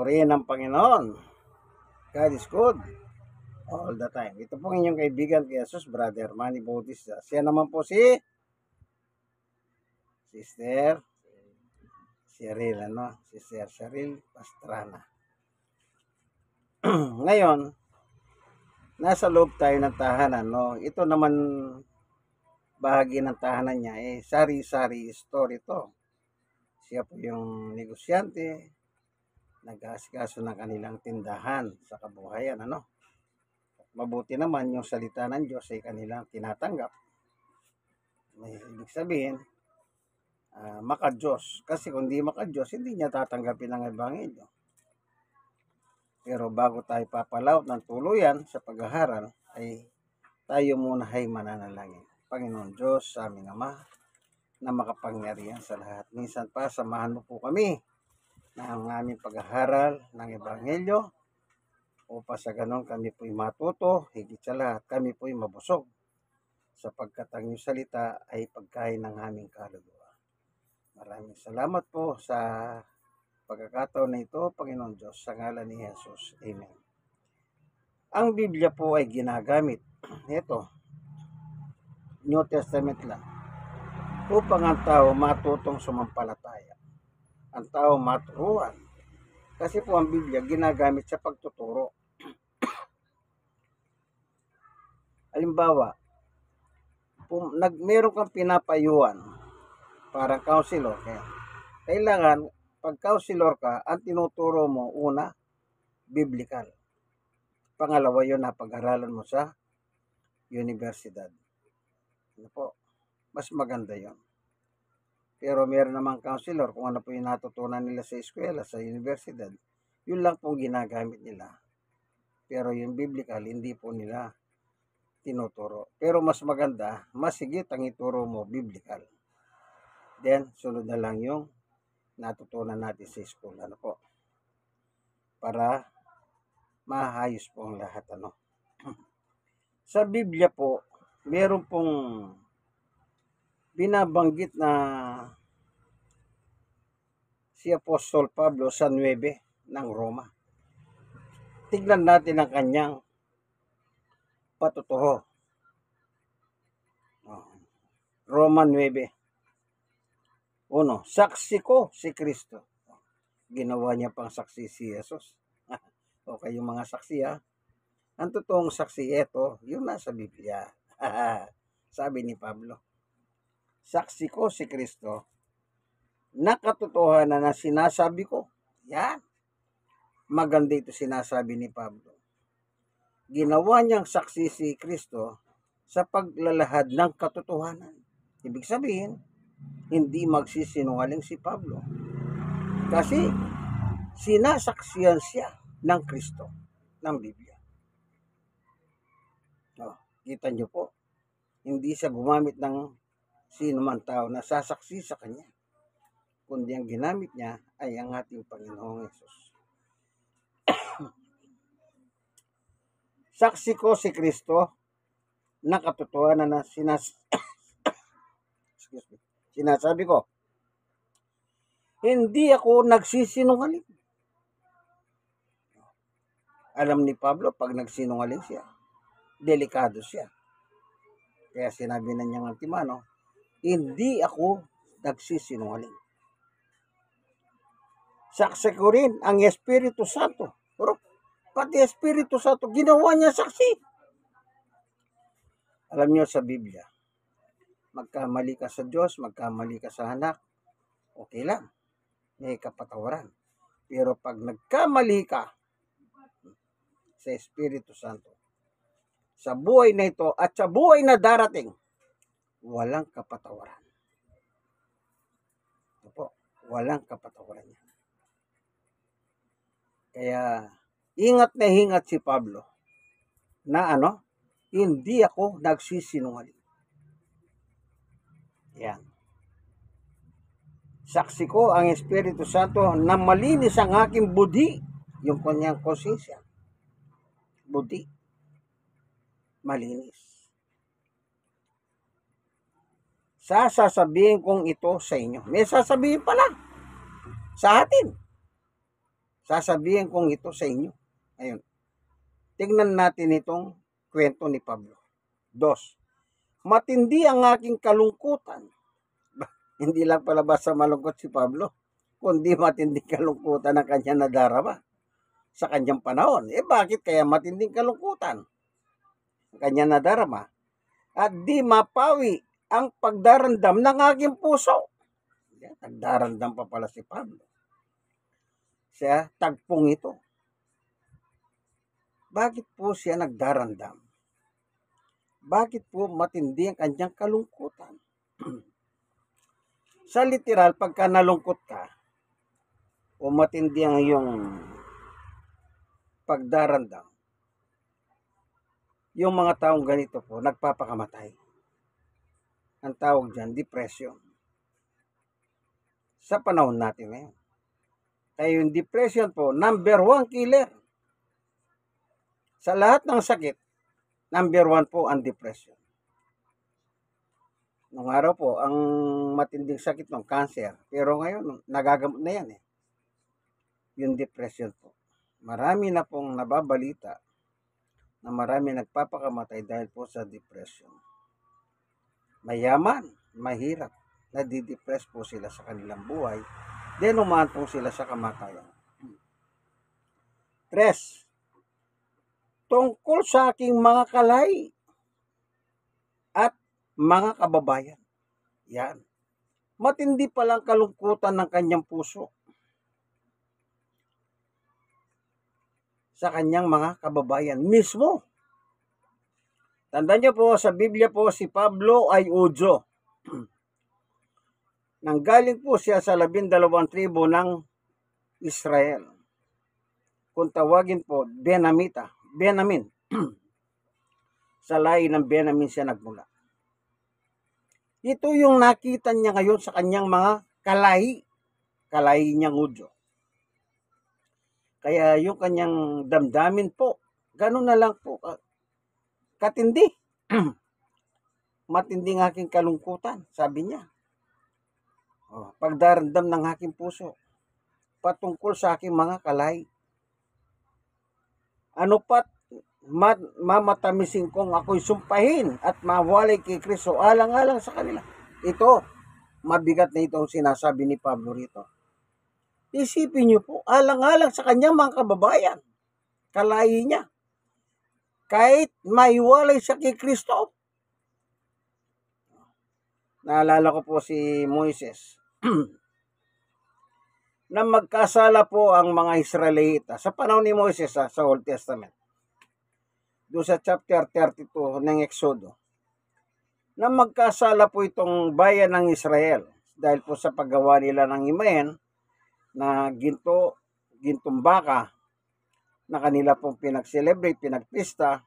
Purihin ang Panginoon. God is good all the time. Ito pong inyong kaibigan kay Jesus, Brother Manny Bautista. Siya naman po si Sister Cheryl, Sister Cheryl Pastrana. Ngayon, nasa loob tayo ng tahanan, no? Ito naman bahagi ng tahanan niya, sari-sari story to. Siya po yung negosyante, nag-aasikaso ng kanilang tindahan sa kabuhayan, Mabuti naman yung salita ng Diyos ay kanilang tinatanggap. May ibig sabihin, maka-Diyos. Kasi kung di maka-Diyos, hindi niya tatanggapin ang ebanghelyo. Pero bago tayo papalaot ng tuluyan sa pag-aaral, ay tayo muna ay mananalangin. Panginoon Diyos, sa aming Ama, na makapangyarihan sa lahat. Minsan pa, samahan mo po kami ng aming pag-aaral ng ebanghelyo, upang sa ganon kami po'y matuto, higit sa lahat kami po'y mabusog, sapagkat ang iyong salita ay pagkain ng aming kaluluwa. Maraming salamat po sa pagkakataon na ito, Panginoon Diyos, sa ngalan ni Jesus. Amen. Ang Biblia po ay ginagamit, ito, New Testament lang, upang ang tao matutong sumampalataya. Ang tao maturuan. Kasi po ang Biblia ginagamit sa pagtuturo. Halimbawa, meron kang pinapayuan, parang counselor. Kailangan, pag counselor ka, ang tinuturo mo, una, biblical. Pangalawa yun, napag-aralan mo sa universidad. Mas maganda yun. Pero meron namang counselor, kung ano po yung natutunan nila sa eskwela, sa universidad, yun lang pong ginagamit nila. Pero yung biblical, hindi po nila tinuturo. Pero mas maganda, mas higit ang ituro mo, biblical. Then, sunod na lang yung natutunan natin sa school. Para maayos po ang lahat. Sa Biblia po, meron pong binabanggit na si Apostol Pablo sa 9 ng Roma. Tignan natin ang kanyang patutuho. Roma 9. Saksi ko si Kristo. Ginawa niya pang saksi si Jesus. Okay, yung mga saksi Ang totoong saksi ito, yun nasa Biblia. Sabi ni Pablo. Saksi ko si Kristo na katotohanan na sinasabi ko. Yan. Maganda ito sinasabi ni Pablo. Ginawa niyang saksi si Kristo sa paglalahad ng katotohanan. Ibig sabihin, hindi magsisinungaling si Pablo. Kasi sinasaksiyan siya ng Kristo, ng Biblia. Kita niyo po, hindi siya gumamit ng sino man tao na sasaksi sa kanya. Kundi ang ginamit niya ay ang ating Panginoong Hesus. Saksi ko si Kristo na katotohanan na sinasabi ko. Hindi ako nagsisinungaling. Alam ni Pablo, pag nagsinungaling siya, delikado siya. Kaya sinabi na niya ng Timano, hindi ako nagsisinungaling. Saksi ko rin ang Espiritu Santo. Pero pati Espiritu Santo, ginawa niya saksi. Alam niyo sa Biblia, magkamali ka sa Diyos, magkamali ka sa anak, okay lang. May kapatawaran. Pero pag nagkamali ka sa Espiritu Santo, sa buhay na ito at sa buhay na darating, walang kapatawaran. Walang kapatawaran niya. Kaya, ingat na ingat si Pablo na hindi ako nagsisinungaling. Yan. Saksi ko ang Espiritu Santo na malinis ang aking budi, yung kanyang konsensya. Budi. Malinis. Sasabihin kong ito sa inyo. May sasabihin pala sa atin. Sasabihin kong ito sa inyo. Ayun. Tingnan natin itong kwento ni Pablo. 2. Matindi ang aking kalungkutan. Hindi lang pala basta malungkot si Pablo, kundi matinding kalungkutan ang kanya nadarama sa kanyang panahon. Bakit kaya matinding kalungkutan ang kanya nadarama? At di mapawi ang pagdarandam ng aking puso. Nagdarandam pa pala si Pablo. Siya, tagpong ito. Bakit po siya nagdarandam? Bakit po matindi ang kanyang kalungkutan? Sa literal, pagka nalungkot ka, o matindi ang iyong pagdarandam, yung mga taong ganito po, nagpapakamatay. Ang tawag dyan, depression. Sa panahon natin ngayon. Kaya yung depression po, number 1 killer. Sa lahat ng sakit, number 1 po ang depression. Nung araw po, ang matinding sakit ng cancer. Pero ngayon, nagagamot na yan eh. Yung depression po. Marami na pong nababalita na marami nagpapakamatay dahil po sa depression. Mayaman, mahirap, nadidepress po sila sa kanilang buhay, then umantong sila sa kamatayan. 3. Tungkol sa aking mga kalay at mga kababayan. Yan. Matindi palang kalungkutan ng kanyang puso sa kanyang mga kababayan mismo. Tandaan niyo po, sa Biblia po, si Pablo ay Udyo. Nanggaling po siya sa 12 tribo ng Israel. Kung tawagin po, Benamin. Sa lahi ng Benamin siya nagmula. Ito yung nakita niya ngayon sa kanyang mga kalahi. Kalahi niyang Udyo. Kaya yung kanyang damdamin po, ganun na lang po, katindi. Matinding aking kalungkutan, sabi niya. Pagdarandam ng aking puso, patungkol sa aking mga kalahi. Ano pat, mamatamisin kong ako'y sumpahin at mawalay kay Kristo alang-alang sa kanila. Ito, mabigat na itong sinasabi ni Pablo rito. Isipin niyo po, alang-alang sa kanyang mga kababayan, kalahi niya. Kahit maiwalay siya kay Kristo. Naalala ko po si Moises. Na magkasala po ang mga Israelita sa panahon ni Moises sa Old Testament. Doon sa chapter 32 ng Exodo. Na magkasala po itong bayan ng Israel dahil po sa paggawa nila ng imahen na gintong baka na kanila pong pinag-celebrate, pinagpista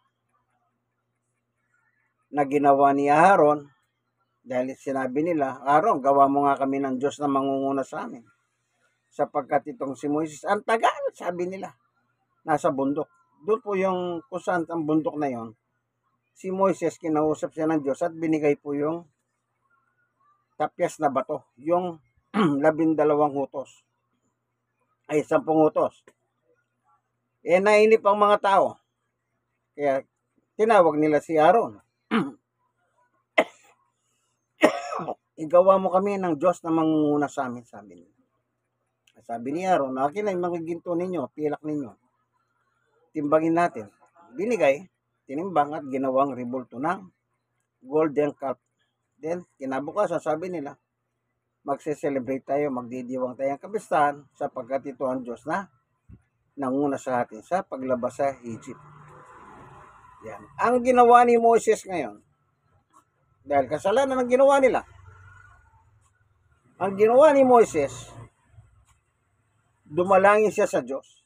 na ginawa ni Aaron dahil sinabi nila, Aaron, gawa mo nga kami ng Diyos na mangunguna sa amin. Sapagkat itong si Moises, ang tagal, sabi nila, nasa bundok. Doon po yung kung saan ang bundok na yon, si Moises kinausap siya ng Diyos at binigay po yung tapyas na bato, yung 12 utos. Ay, 10 utos. Nainip ang mga tao. Kaya tinawag nila si Aaron. Igawa mo kami ng Diyos na mangunguna sa amin, sabi niya. Sabi ni Aaron, akin ay mga ginto ninyo, pilak ninyo. Timbangin natin. Binigay, tinimbang at ginawang rebulto ng golden calf. Then, kinabukasan, sabi nila, magse-celebrate tayo, magdidiwang tayo ang kapistahan sapagkat ito ang Diyos na nanguna sa atin sa paglabas sa Egypt. Yan. Ang ginawa ni Moses ngayon, dahil kasalanan ang ginawa nila, ang ginawa ni Moses, dumalangin siya sa Diyos.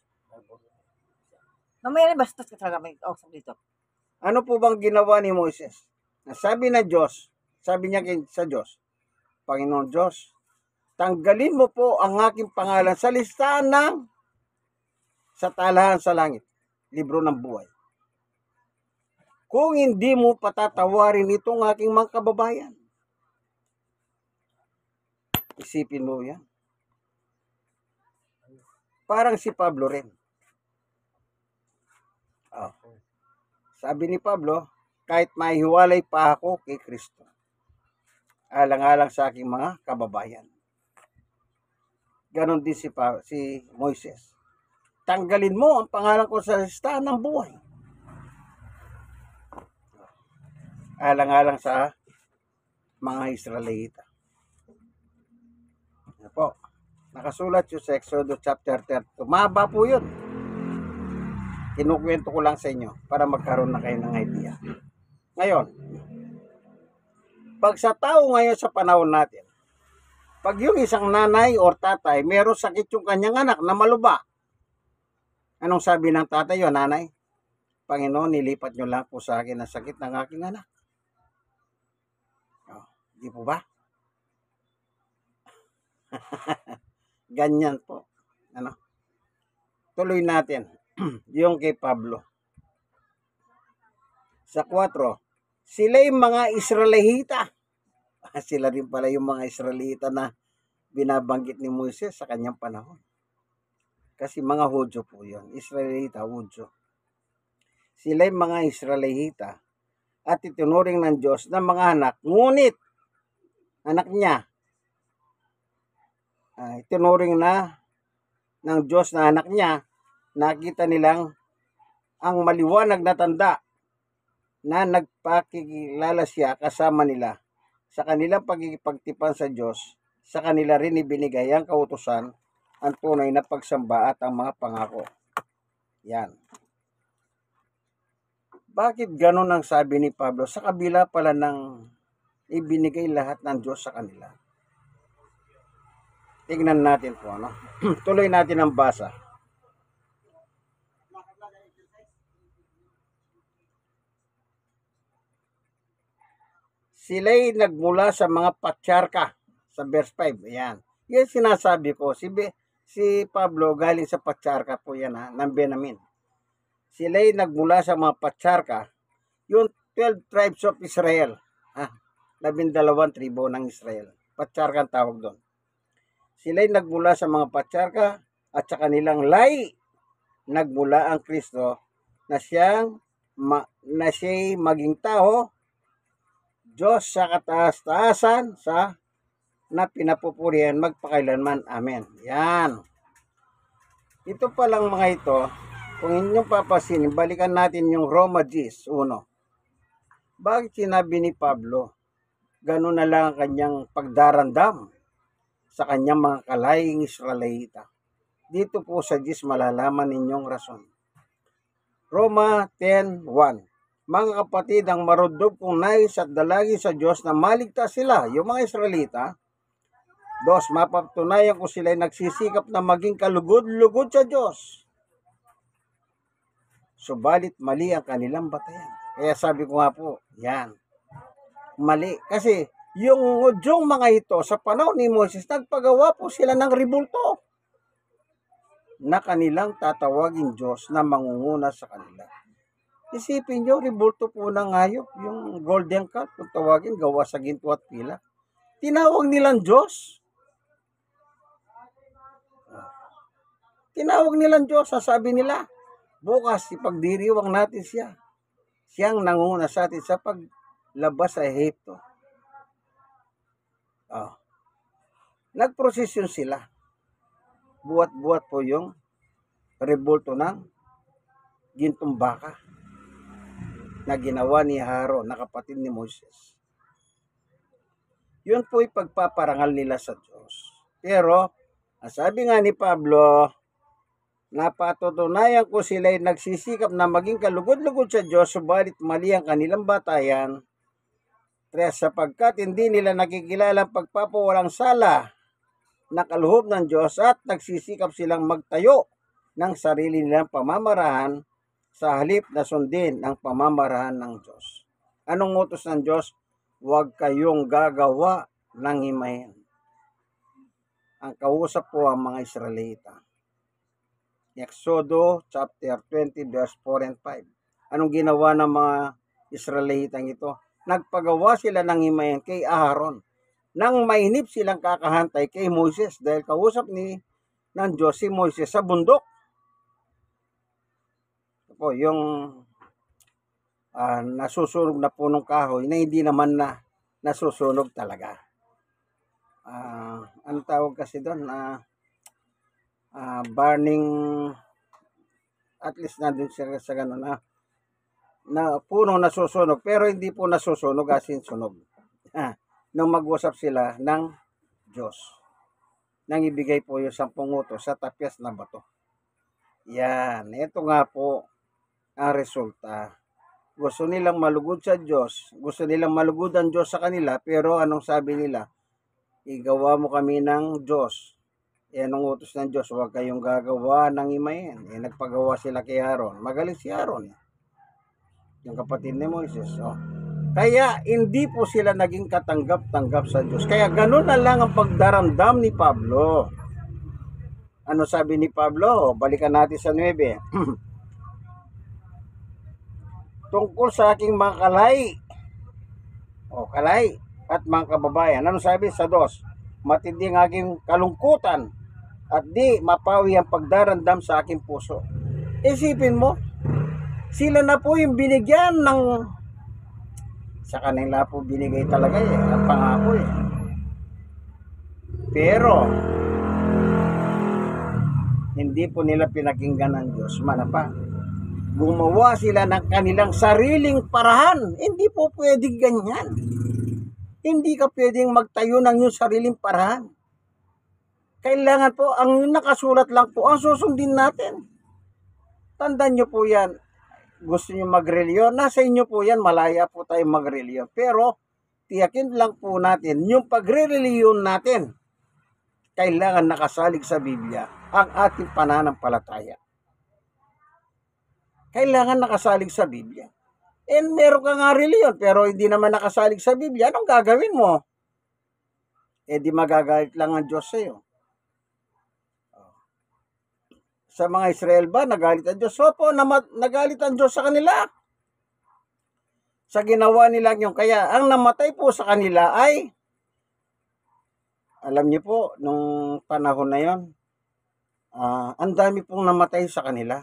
Mamaya na bastos ka talaga may kausap dito. Ano po bang ginawa ni Moses? Sabi na Diyos, sabi niya sa Diyos, Panginoon Diyos, tanggalin mo po ang aking pangalan sa listahan ng sa talahan sa langit, libro ng buhay. Kung hindi mo patatawarin itong aking mga kababayan. Isipin mo yan. Parang si Pablo rin. Oh. Sabi ni Pablo, kahit mahiwalay pa ako kay Kristo, alang-alang sa aking mga kababayan. Ganon din si Moises. Tanggalin mo ang pangalan ko sa listahan ng buhay. Alang-alang sa mga Israelita. Yan po. Nakasulat yun sa Exodus chapter 32. Mahaba po yun. Kinukwento ko lang sa inyo para magkaroon na kayo ng idea. Ngayon, pag sa tao ngayon sa panahon natin, pag yung isang nanay or tatay, meron sakit yung kanyang anak na maluba. Anong sabi ng tatay o nanay? Panginoon, nilipat nyo lang po sa akin ang sakit ng aking anak. Oh, di po ba? Ganyan po. Ano? Tuloy natin. Yung kay Pablo. Sa 4, sila yung mga Israelita. Sila rin pala yung mga Israelita na binabanggit ni Moises sa kanyang panahon. Kasi mga Hudyo po yun. Israelita, Hudyo. Sila yung mga Israelita at itinuring ng Diyos ng mga anak. Ngunit, anak niya, itinuring na ng Diyos na anak niya, nakita nilang ang maliwanag na tanda na nagpakikilala siya kasama nila. Sa kanilang pagkikipagtipan sa Diyos, sa kanila rin ibinigay ang kautusan, ang tunay na pagsamba at ang mga pangako. Yan. Bakit ganun ang sabi ni Pablo? Sa kabila pala ng ibinigay lahat ng Diyos sa kanila. Tingnan natin po, ano? Tuloy natin ang basa. Sila'y nagmula sa mga patriarka sa verse 5. Ayan. Yan sinasabi ko. Si Pablo galing sa patriarka po yan, ng Benjamin. Sila'y nagmula sa mga patriarka, yung 12 tribes of Israel. 12 tribo ng Israel. Patriarka ang tawag doon. Sila'y nagmula sa mga patriarka at sa kanilang lahi nagmula ang Kristo na siya'y maging tao, Diyos sa kataas-taasan na pinapupurihan magpakailanman. Amen. Yan. Ito pa lang mga ito, kung inyong papasinin, balikan natin yung Roma 10:1. Bakit sinabi ni Pablo, gano'n na lang ang kanyang pagdarandam sa kanyang mga kalaying Israelita? Dito po sa 10 malalaman ninyong rason. Roma 10:1. Mga kapatid, ang marudog kong nais at dalangin sa Diyos na maligtas sila, yung mga Israelita. 2, mapatunayan ko sila'y nagsisikap na maging kalugod-lugod sa Diyos. Subalit mali ang kanilang batayan. Kaya sabi ko nga po, yan. Mali. Kasi yung Hudyong mga ito, sa panahon ni Moses, nagpagawa po sila ng ribulto na kanilang tatawagin Diyos na mangunguna sa kanila. Isipin nyo, ribulto po ng hayop, yung golden calf, kung tawagin, gawa sa ginto at pila. Tinawag nilang Diyos. Tinawag nilang Diyos, sasabi nila, bukas ipagdiriwang natin siya. Siyang nanguna sa atin sa paglabas sa Ehipto. Nagprosesyon sila. Buwat-buwat po yung rebulto ng gintong baka na ginawa ni Haro, na kapatid ni Moses. Yun po pagpaparangal nila sa Diyos. Pero, sabi nga ni Pablo, napatutunayan ko sila'y nagsisikap na maging kalugod-lugod sa Diyos, subalit mali ang kanilang batayan. 3, sapagkat hindi nila nakikilala ang pagpapawalang sala na kaloob ng Diyos at nagsisikap silang magtayo ng sarili nilang pamamaraan sa halip na sundin ang pamamaraan ng Diyos. Anong utos ng Diyos? Huwag kayong gagawa ng himayin. Ang kausap po ang mga Israelita. Exodo chapter 20 verse 4 and 5. Anong ginawa ng mga Israelitang ito? Nagpagawa sila ng himayin kay Aaron. Nang mainip silang kakahantay kay Moses dahil kausap ni ng Diyos si Moises sa bundok. Ito po, yung nasusunog na punong kahoy na hindi naman na nasusunog talaga. Ano tawag kasi doon? Burning, at least nandun siya sa gano'n na puno nasusunog, pero hindi po nasusunog as in sunog. Nung mag-usap sila ng Diyos, nang ibigay po yung 10 utos sa tapyas na bato. Yan, ito nga po ang resulta. Gusto nilang malugod sa Diyos, gusto nilang malugod ang Diyos sa kanila, pero anong sabi nila? Igawa mo kami ng Diyos. Anong utos ng Diyos? Huwag kayong gagawa ng imahen. Nagpagawa sila kay Aaron. Magaling si Aaron, yung kapatid ni Moises. Kaya hindi po sila naging katanggap-tanggap sa Diyos. Kaya ganun na lang ang pagdaramdam ni Pablo. Ano sabi ni Pablo? Balikan natin sa 9. Tungkol sa aking mga kalay. Kalay at mga kababayan. Ano sabi sa 2? Matindi ang aking kalungkutan at di mapawi ang pagdarandam sa aking puso. Isipin mo, sila na po yung binigyan ng, sa kanila po binigay talaga ang pangako Pero hindi po nila pinakinggan ng Diyos. Manapa, gumawa sila ng kanilang sariling parahan. Hindi po pwedeng ganyan. Hindi ka pwedeng magtayo ng iyong sariling parahan. Kailangan po, ang nakasulat lang po, ang susundin natin. Tandaan nyo po yan. Gusto nyo magreliyon, nasa inyo po yan, malaya po tayo magreliyon. Pero, tiyakin lang po natin, yung pagre-reliyon natin, kailangan nakasalig sa Biblia ang ating pananampalataya. Kailangan nakasalig sa Biblia. And meron ka nga reliyon, pero hindi naman nakasalig sa Biblia, anong gagawin mo? Di magagalit lang ang Diyos sa'yo. Sa mga Israel ba, nagalit ang Diyos? Opo, nagalit ang Diyos sa kanila. Sa ginawa nila yun. Kaya, ang namatay po sa kanila ay, alam niyo po, nung panahon na yon, ang dami pong namatay sa kanila.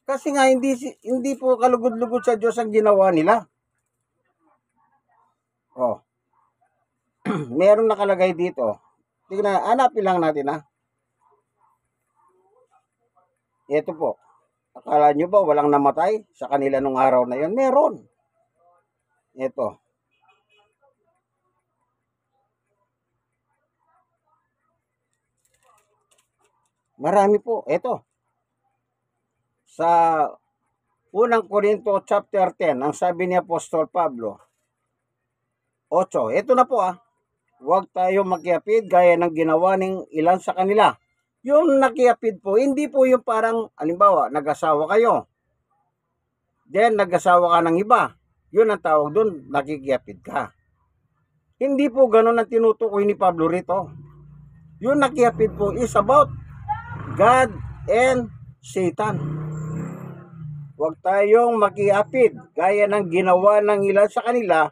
Kasi nga, hindi po kalugod-lugod sa Diyos ang ginawa nila. Meron nakalagay dito. Tingnan, hanapin lang natin Ito po. Akala nyo ba walang namatay sa kanila nung araw na yon? Meron. Ito. Marami po. Ito. Sa unang Korinto chapter 10, ang sabi ni Apostol Pablo, 8. Ito na po Huwag tayo makiapid gaya ng ginawa ng ilan sa kanila. Yung nakiapid po, hindi po yung parang, halimbawa, nag-asawa kayo. Then, nag-asawa ka ng iba. Yun ang tawag doon, nakikiapid ka. Hindi po ganun ang tinutukoy ni Pablo rito. Yung nakiapid po is about God and Satan. Huwag tayong makiapid gaya ng ginawa ng ilan sa kanila.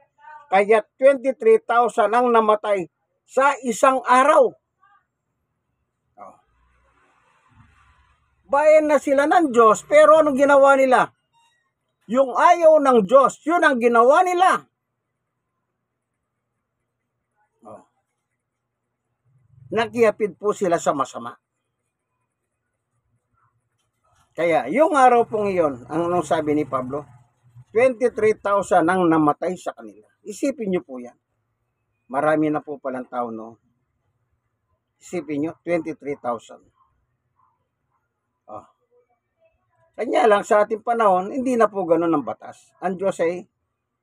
Kaya 23,000 ang namatay sa isang araw. Bayan na sila ng Diyos, pero anong ginawa nila? Yung ayaw ng Diyos, yun ang ginawa nila. Nakiapid po sila sa masama. Kaya, yung araw pong iyon, ang sabi ni Pablo, 23,000 ang namatay sa kanila. Isipin nyo po yan. Marami na po palang tao, no? Isipin nyo, 23,000. Kanya lang sa ating panahon, hindi na po ganun ang batas. Ang Diyos ay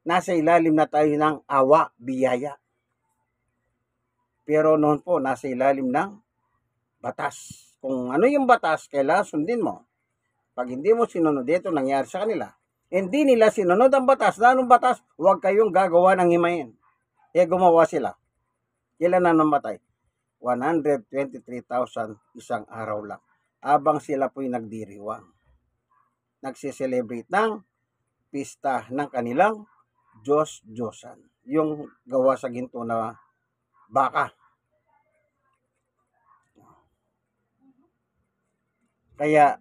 nasa ilalim na tayo ng awa, biyaya. Pero noon po, nasa ilalim ng batas. Kung ano yung batas, kailangan sundin mo. Pag hindi mo sinunod, ito nangyari sa kanila. Hindi nila sinunod ang batas. Na anong batas? Huwag kayong gagawa ng himayin. Gumawa sila. Kailan na namatay? 123,000 isang araw lang. Abang sila po'y nagdiriwang. Nagsiselebrate ng pista ng kanilang Diyos-Diyosan. Yung gawa sa ginto na baka. Kaya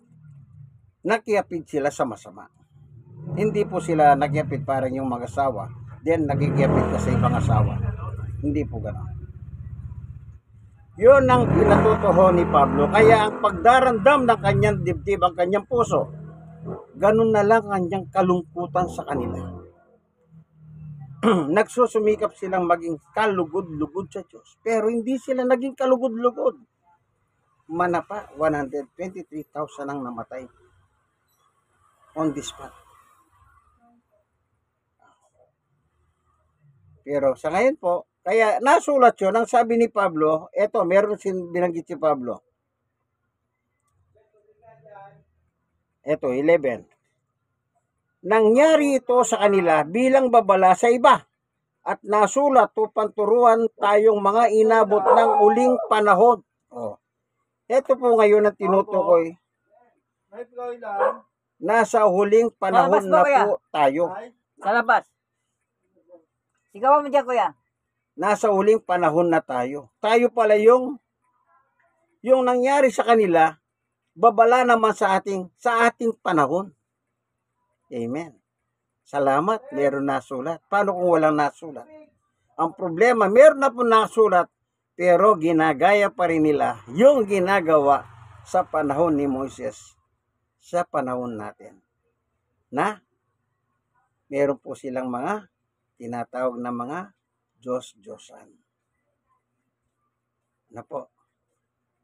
nakiapid sila sa masama. Hindi po sila nakiapid parang yung mag-asawa, then nakikiapid ka sa ibang asawa. Hindi po gano'n. Yun ang pinatutuho ni Pablo. Kaya ang pagdarandam ng kanyang dibdib, ang kanyang puso, ganun na lang ang kanyang kalungkutan sa kanila. Nagsusumikap silang maging kalugod-lugod sa Diyos. Pero hindi sila naging kalugod-lugod. Manapa, 123,000 ang namatay on the spot. Pero sa ngayon po, kaya nasulat yun, ang sabi ni Pablo, eto, meron binanggit si Pablo. Eto, 11. Nangyari ito sa kanila bilang babala sa iba. At nasulat upang turuan tayong mga inabot ng uling panahon. Oh. Ito po ngayon ang tinutukoy. Nasa huling panahon na po tayo. Sa labas. Sigawan mo dyan, kuya. Nasa huling panahon na tayo. Tayo pala yung nangyari sa kanila, babala naman sa ating panahon. Amen. Salamat, meron nasulat. Paano kung walang nasulat? Ang problema, meron na po nasulat, pero ginagaya pa rin nila yung ginagawa sa panahon ni Moises, sa panahon natin. Na, meron po silang mga tinatawag na mga Diyos-Diyosan. Ano po?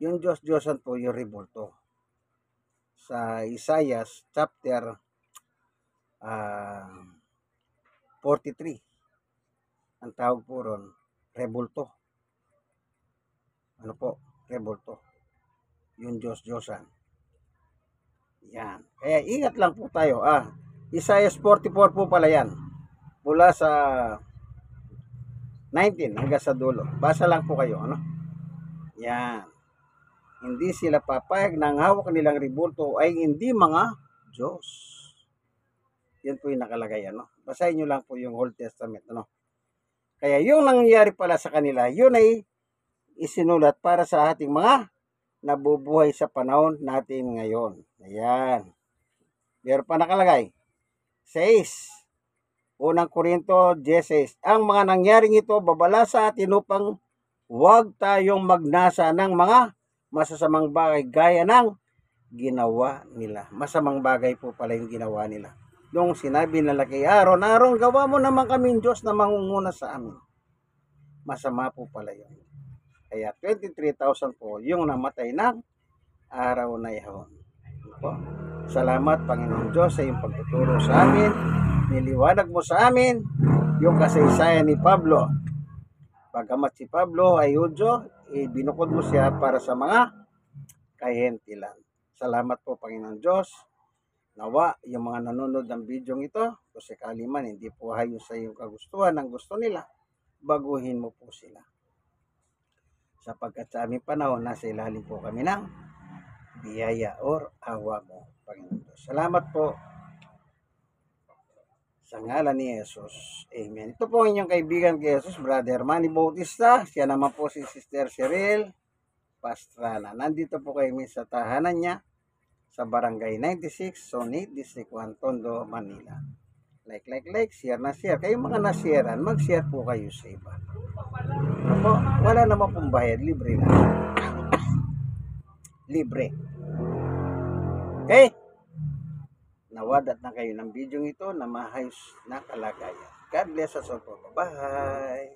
Yung Diyos-Diyosan po yung rebulto. Sa Isaiah chapter 43. Ang tawag po ron, rebulto. Ano po? Rebulto. Yung Diyos-Diyosan. Yan. Kaya ingat lang po tayo. Isaiah 44 po pala yan. Mula sa 19 hanggang sa dulo. Basa lang po kayo. Ano? Yan. Hindi sila papayag na ang hawak nilang rebulto ay hindi mga Diyos. Yan po yung nakalagay, ano? Basahin nyo lang po yung Old Testament, ano? Kaya yung nangyayari pala sa kanila, yun ay isinulat para sa ating mga nabubuhay sa panahon natin ngayon. Ayan. Meron pa nakalagay. 6. Unang Korinto 16. Ang mga nangyaring ito, babala sa atin upang huwag tayong magnasa ng mga masasamang bagay gaya ng ginawa nila. Masamang bagay po pala yung ginawa nila. Nung sinabi nila kay Aaron, Aaron, gawa mo naman kaming Diyos na mangunguna sa amin. Masama po pala yun. Kaya 23,000 po yung namatay ng araw na yun. Po. Salamat, Panginoon Diyos, sa iyong pagtuturo sa amin. Niliwanag mo sa amin yung kasaysayan ni Pablo. Bagamat si Pablo ay Hudyo, binukod mo siya para sa mga kahentilan. Salamat po, Panginoon Diyos. Nawa, yung mga nanonood ng video ito, kung sakali man hindi po hayon sa iyong kagustuhan ng gusto nila, baguhin mo po sila. Sapagkat sa aming panahon, nasa ilalim po kami ng biyaya or awa mo, Panginoon Diyos. Salamat po sa ngalan ni Jesus. Amen. Ito po ang inyong kaibigan kay Jesus, Brother Manny Bautista. Siya naman po si Sister Cheryl Pastrana. Nandito po kami sa tahanan niya sa Barangay 96, Sonit, District 1, Tondo, Manila. Like, share na share. Kayong mga na-sharean, mag-share po kayo sa iba. Ako, wala naman pong bayad, libre lang. Libre. Okay? Nawadat na kayo ng video ito na mahayos na kalagayan. God bless us all po. Bye!